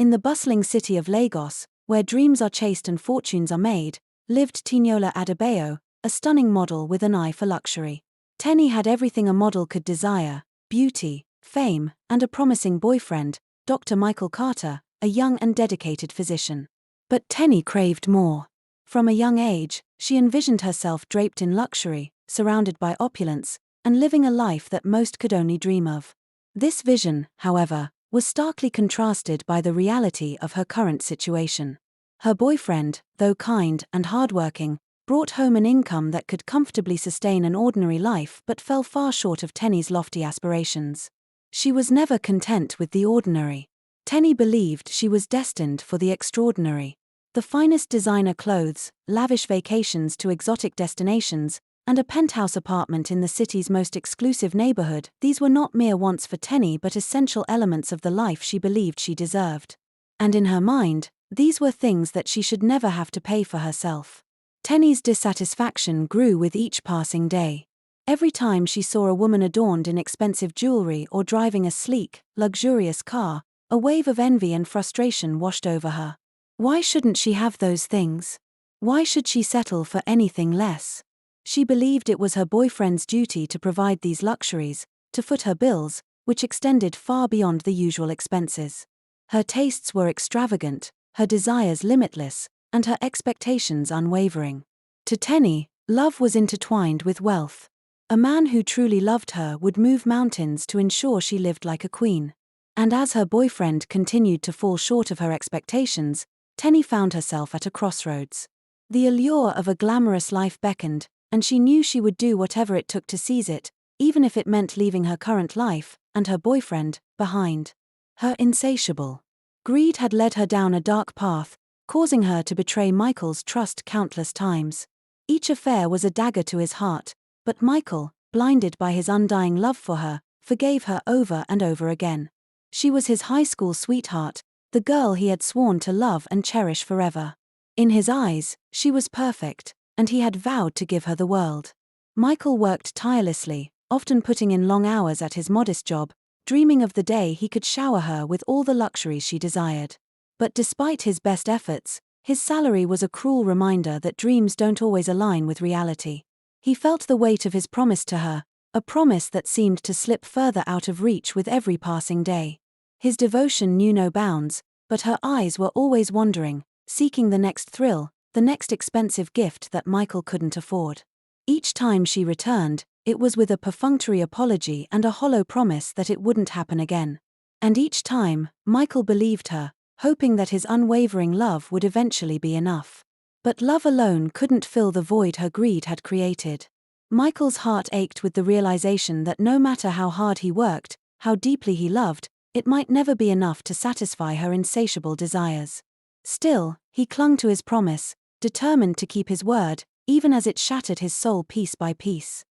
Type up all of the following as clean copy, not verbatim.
In the bustling city of Lagos, where dreams are chased and fortunes are made, lived Tinola Adebayo, a stunning model with an eye for luxury. Tenny had everything a model could desire: beauty, fame, and a promising boyfriend, Dr. Michael Carter, a young and dedicated physician. But Tenny craved more. From a young age, she envisioned herself draped in luxury, surrounded by opulence, and living a life that most could only dream of. This vision, however, was starkly contrasted by the reality of her current situation. Her boyfriend, though kind and hardworking, brought home an income that could comfortably sustain an ordinary life but fell far short of Tenny's lofty aspirations. She was never content with the ordinary. Tenny believed she was destined for the extraordinary. The finest designer clothes, lavish vacations to exotic destinations, and a penthouse apartment in the city's most exclusive neighborhood, these were not mere wants for Tenny but essential elements of the life she believed she deserved. And in her mind, these were things that she should never have to pay for herself. Tenny's dissatisfaction grew with each passing day. Every time she saw a woman adorned in expensive jewelry or driving a sleek, luxurious car, a wave of envy and frustration washed over her. Why shouldn't she have those things? Why should she settle for anything less? She believed it was her boyfriend's duty to provide these luxuries, to foot her bills, which extended far beyond the usual expenses. Her tastes were extravagant, her desires limitless, and her expectations unwavering. To Tenny, love was intertwined with wealth. A man who truly loved her would move mountains to ensure she lived like a queen. And as her boyfriend continued to fall short of her expectations, Tenny found herself at a crossroads. The allure of a glamorous life beckoned, and she knew she would do whatever it took to seize it, even if it meant leaving her current life, and her boyfriend, behind. Her insatiable greed had led her down a dark path, causing her to betray Michael's trust countless times. Each affair was a dagger to his heart, but Michael, blinded by his undying love for her, forgave her over and over again. She was his high school sweetheart, the girl he had sworn to love and cherish forever. In his eyes, she was perfect, and he had vowed to give her the world. Michael worked tirelessly, often putting in long hours at his modest job, dreaming of the day he could shower her with all the luxuries she desired. But despite his best efforts, his salary was a cruel reminder that dreams don't always align with reality. He felt the weight of his promise to her, a promise that seemed to slip further out of reach with every passing day. His devotion knew no bounds, but her eyes were always wandering, seeking the next thrill, the next expensive gift that Michael couldn't afford. Each time she returned, it was with a perfunctory apology and a hollow promise that it wouldn't happen again. And each time, Michael believed her, hoping that his unwavering love would eventually be enough. But love alone couldn't fill the void her greed had created. Michael's heart ached with the realization that no matter how hard he worked, how deeply he loved, it might never be enough to satisfy her insatiable desires. Still, he clung to his promise, determined to keep his word, even as it shattered his soul piece by piece.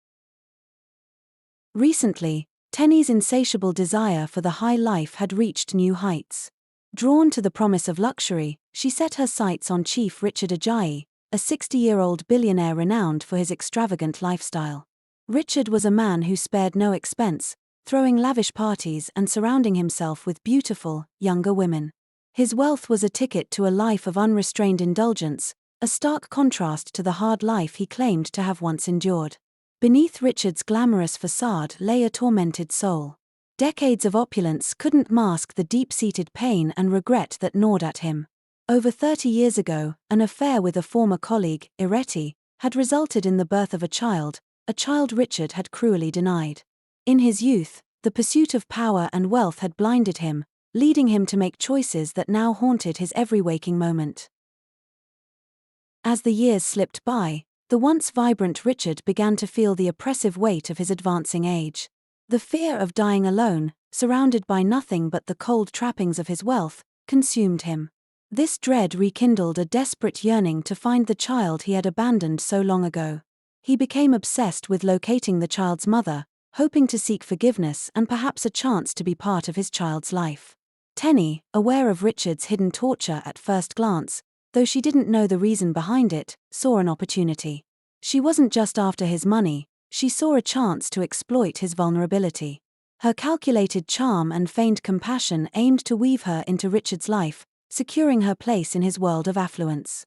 Recently, Tenny's insatiable desire for the high life had reached new heights. Drawn to the promise of luxury, she set her sights on Chief Richard Ajayi, a 60-year-old billionaire renowned for his extravagant lifestyle. Richard was a man who spared no expense, throwing lavish parties and surrounding himself with beautiful, younger women. His wealth was a ticket to a life of unrestrained indulgence, a stark contrast to the hard life he claimed to have once endured. Beneath Richard's glamorous facade lay a tormented soul. Decades of opulence couldn't mask the deep-seated pain and regret that gnawed at him. Over 30 years ago, an affair with a former colleague, Ireti, had resulted in the birth of a child Richard had cruelly denied. In his youth, the pursuit of power and wealth had blinded him, leading him to make choices that now haunted his every waking moment. As the years slipped by, the once vibrant Richard began to feel the oppressive weight of his advancing age. The fear of dying alone, surrounded by nothing but the cold trappings of his wealth, consumed him. This dread rekindled a desperate yearning to find the child he had abandoned so long ago. He became obsessed with locating the child's mother, hoping to seek forgiveness and perhaps a chance to be part of his child's life. Tenny, aware of Richard's hidden torture at first glance, though she didn't know the reason behind it, saw an opportunity. She wasn't just after his money, she saw a chance to exploit his vulnerability. Her calculated charm and feigned compassion aimed to weave her into Richard's life, securing her place in his world of affluence.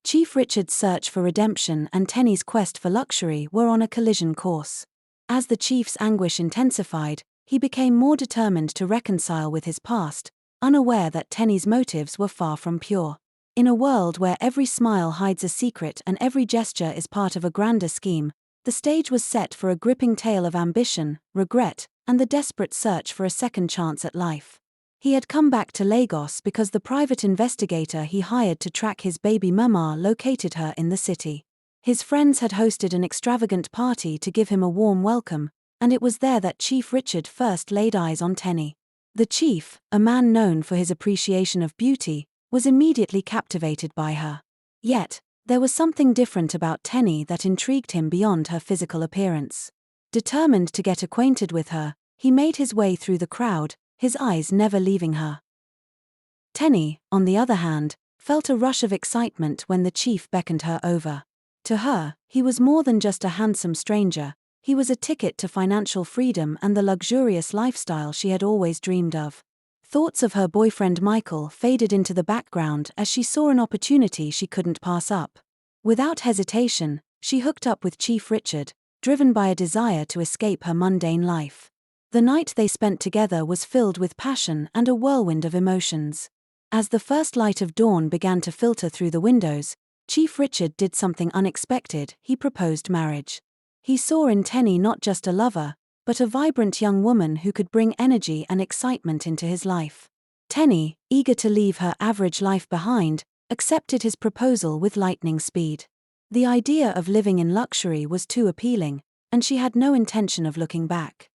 Chief Richard's search for redemption and Tenny's quest for luxury were on a collision course. As the chief's anguish intensified, he became more determined to reconcile with his past, unaware that Tenny's motives were far from pure. In a world where every smile hides a secret and every gesture is part of a grander scheme, the stage was set for a gripping tale of ambition, regret, and the desperate search for a second chance at life. He had come back to Lagos because the private investigator he hired to track his baby mama located her in the city. His friends had hosted an extravagant party to give him a warm welcome, and it was there that Chief Richard first laid eyes on Tenny. The chief, a man known for his appreciation of beauty, was immediately captivated by her. Yet, there was something different about Tenny that intrigued him beyond her physical appearance. Determined to get acquainted with her, he made his way through the crowd, his eyes never leaving her. Tenny, on the other hand, felt a rush of excitement when the chief beckoned her over. To her, he was more than just a handsome stranger, he was a ticket to financial freedom and the luxurious lifestyle she had always dreamed of. Thoughts of her boyfriend Michael faded into the background as she saw an opportunity she couldn't pass up. Without hesitation, she hooked up with Chief Richard, driven by a desire to escape her mundane life. The night they spent together was filled with passion and a whirlwind of emotions. As the first light of dawn began to filter through the windows, Chief Richard did something unexpected. He proposed marriage. He saw in Tenny not just a lover, but a vibrant young woman who could bring energy and excitement into his life. Tenny, eager to leave her average life behind, accepted his proposal with lightning speed. The idea of living in luxury was too appealing, and she had no intention of looking back.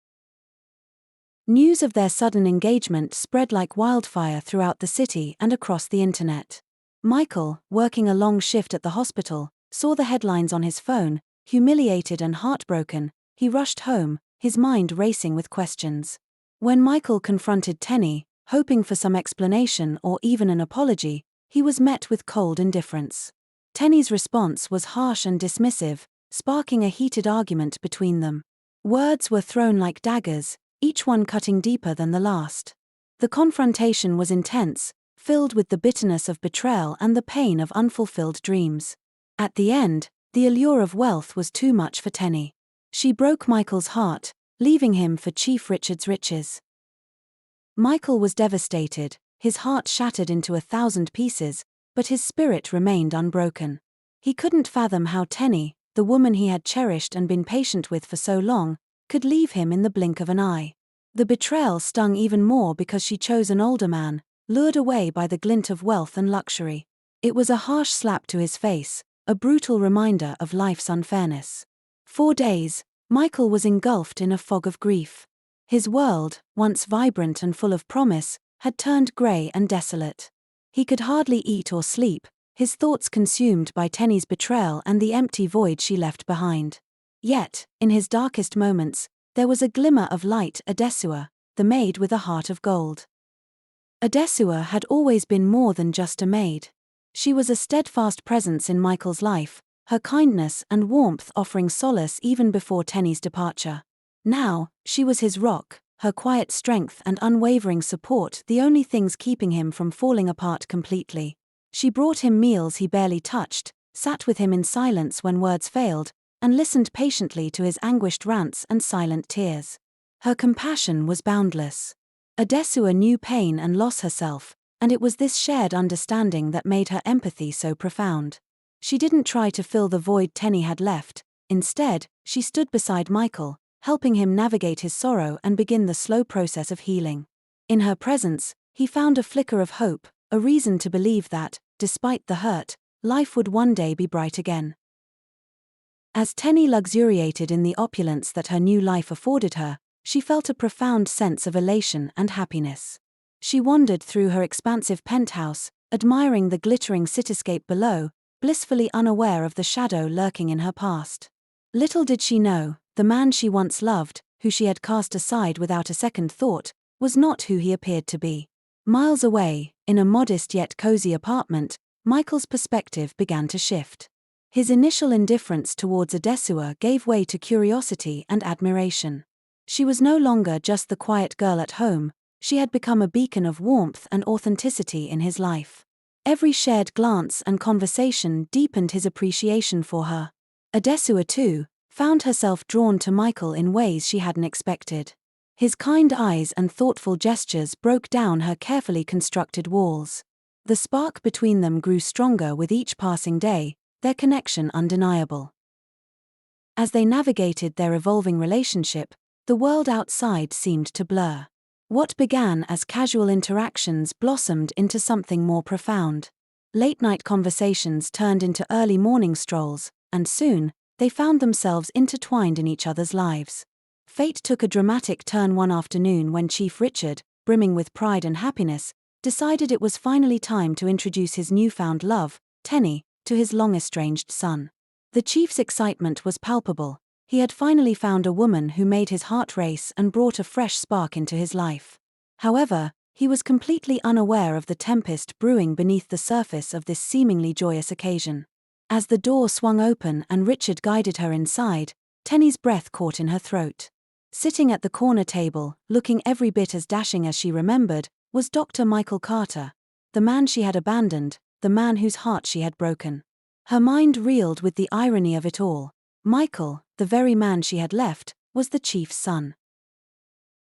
News of their sudden engagement spread like wildfire throughout the city and across the internet. Michael, working a long shift at the hospital, saw the headlines on his phone. Humiliated and heartbroken, he rushed home, his mind racing with questions. When Michael confronted Tenny, hoping for some explanation or even an apology, he was met with cold indifference. Tenny's response was harsh and dismissive, sparking a heated argument between them. Words were thrown like daggers, each one cutting deeper than the last. The confrontation was intense, filled with the bitterness of betrayal and the pain of unfulfilled dreams. At the end, the allure of wealth was too much for Tenny. She broke Michael's heart, leaving him for Chief Richard's riches. Michael was devastated, his heart shattered into 1,000 pieces, but his spirit remained unbroken. He couldn't fathom how Tenny, the woman he had cherished and been patient with for so long, could leave him in the blink of an eye. The betrayal stung even more because she chose an older man, lured away by the glint of wealth and luxury. It was a harsh slap to his face, a brutal reminder of life's unfairness. For days, Michael was engulfed in a fog of grief. His world, once vibrant and full of promise, had turned grey and desolate. He could hardly eat or sleep, his thoughts consumed by Tenny's betrayal and the empty void she left behind. Yet, in his darkest moments, there was a glimmer of light. Adesua, the maid with a heart of gold. Adesua had always been more than just a maid. She was a steadfast presence in Michael's life, her kindness and warmth offering solace even before Tenny's departure. Now, she was his rock, her quiet strength and unwavering support the only things keeping him from falling apart completely. She brought him meals he barely touched, sat with him in silence when words failed, and listened patiently to his anguished rants and silent tears. Her compassion was boundless. Adesua knew pain and loss herself, and it was this shared understanding that made her empathy so profound. She didn't try to fill the void Tenny had left, instead, she stood beside Michael, helping him navigate his sorrow and begin the slow process of healing. In her presence, he found a flicker of hope, a reason to believe that, despite the hurt, life would one day be bright again. As Tenny luxuriated in the opulence that her new life afforded her, she felt a profound sense of elation and happiness. She wandered through her expansive penthouse, admiring the glittering cityscape below, blissfully unaware of the shadow lurking in her past. Little did she know, the man she once loved, who she had cast aside without a second thought, was not who he appeared to be. Miles away, in a modest yet cozy apartment, Michael's perspective began to shift. His initial indifference towards Adesua gave way to curiosity and admiration. She was no longer just the quiet girl at home, she had become a beacon of warmth and authenticity in his life. Every shared glance and conversation deepened his appreciation for her. Adesua, too, found herself drawn to Michael in ways she hadn't expected. His kind eyes and thoughtful gestures broke down her carefully constructed walls. The spark between them grew stronger with each passing day, their connection undeniable. As they navigated their evolving relationship, the world outside seemed to blur. What began as casual interactions blossomed into something more profound. Late-night conversations turned into early morning strolls, and soon, they found themselves intertwined in each other's lives. Fate took a dramatic turn one afternoon when Chief Richard, brimming with pride and happiness, decided it was finally time to introduce his newfound love, Tenny, to his long-estranged son. The chief's excitement was palpable. He had finally found a woman who made his heart race and brought a fresh spark into his life. However, he was completely unaware of the tempest brewing beneath the surface of this seemingly joyous occasion. As the door swung open and Richard guided her inside, Tenny's breath caught in her throat. Sitting at the corner table, looking every bit as dashing as she remembered, was Dr. Michael Carter, the man she had abandoned, the man whose heart she had broken. Her mind reeled with the irony of it all. Michael, the very man she had left, was the chief's son.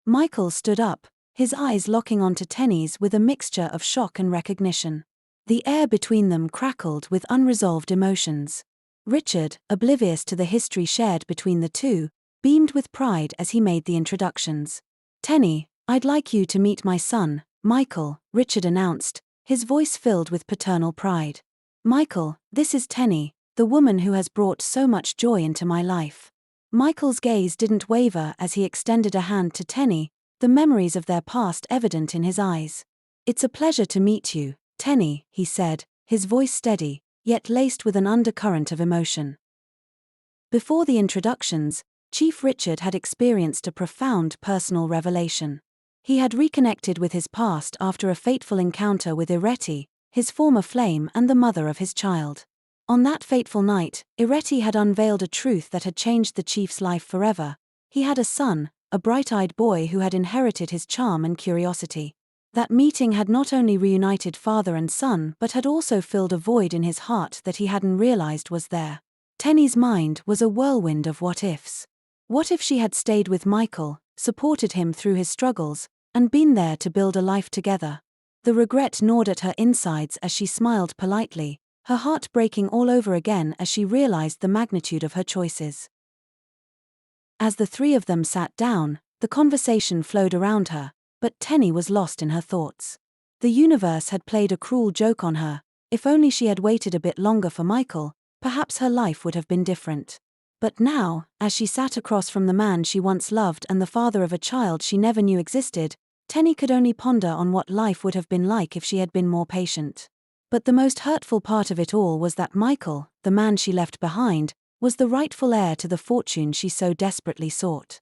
Michael stood up, his eyes locking onto Tenny's with a mixture of shock and recognition. The air between them crackled with unresolved emotions. Richard, oblivious to the history shared between the two, beamed with pride as he made the introductions. "Tenny, I'd like you to meet my son, Michael," Richard announced, his voice filled with paternal pride. "Michael, this is Tenny, the woman who has brought so much joy into my life." Michael's gaze didn't waver as he extended a hand to Tenny, the memories of their past evident in his eyes. "It's a pleasure to meet you, Tenny," he said, his voice steady, yet laced with an undercurrent of emotion. Before the introductions, Chief Richard had experienced a profound personal revelation. He had reconnected with his past after a fateful encounter with Ireti, his former flame and the mother of his child. On that fateful night, Ireti had unveiled a truth that had changed the chief's life forever. He had a son, a bright-eyed boy who had inherited his charm and curiosity. That meeting had not only reunited father and son but had also filled a void in his heart that he hadn't realized was there. Tenny's mind was a whirlwind of what-ifs. What if she had stayed with Michael, supported him through his struggles, and been there to build a life together? The regret gnawed at her insides as she smiled politely, her heart breaking all over again as she realized the magnitude of her choices. As the three of them sat down, the conversation flowed around her, but Tenny was lost in her thoughts. The universe had played a cruel joke on her. If only she had waited a bit longer for Michael, perhaps her life would have been different. But now, as she sat across from the man she once loved and the father of a child she never knew existed, Tenny could only ponder on what life would have been like if she had been more patient. But the most hurtful part of it all was that Michael, the man she left behind, was the rightful heir to the fortune she so desperately sought.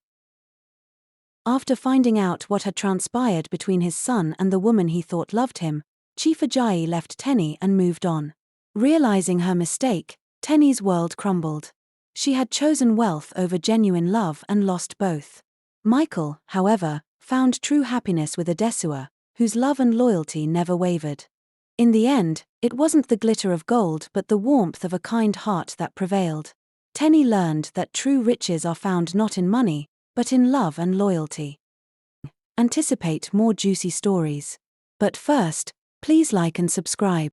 After finding out what had transpired between his son and the woman he thought loved him, Chief Ajayi left Tenny and moved on. Realizing her mistake, Tenny's world crumbled. She had chosen wealth over genuine love and lost both. Michael, however, found true happiness with Adesua, whose love and loyalty never wavered. In the end, it wasn't the glitter of gold but the warmth of a kind heart that prevailed. Tenny learned that true riches are found not in money, but in love and loyalty. Anticipate more juicy stories. But first, please like and subscribe.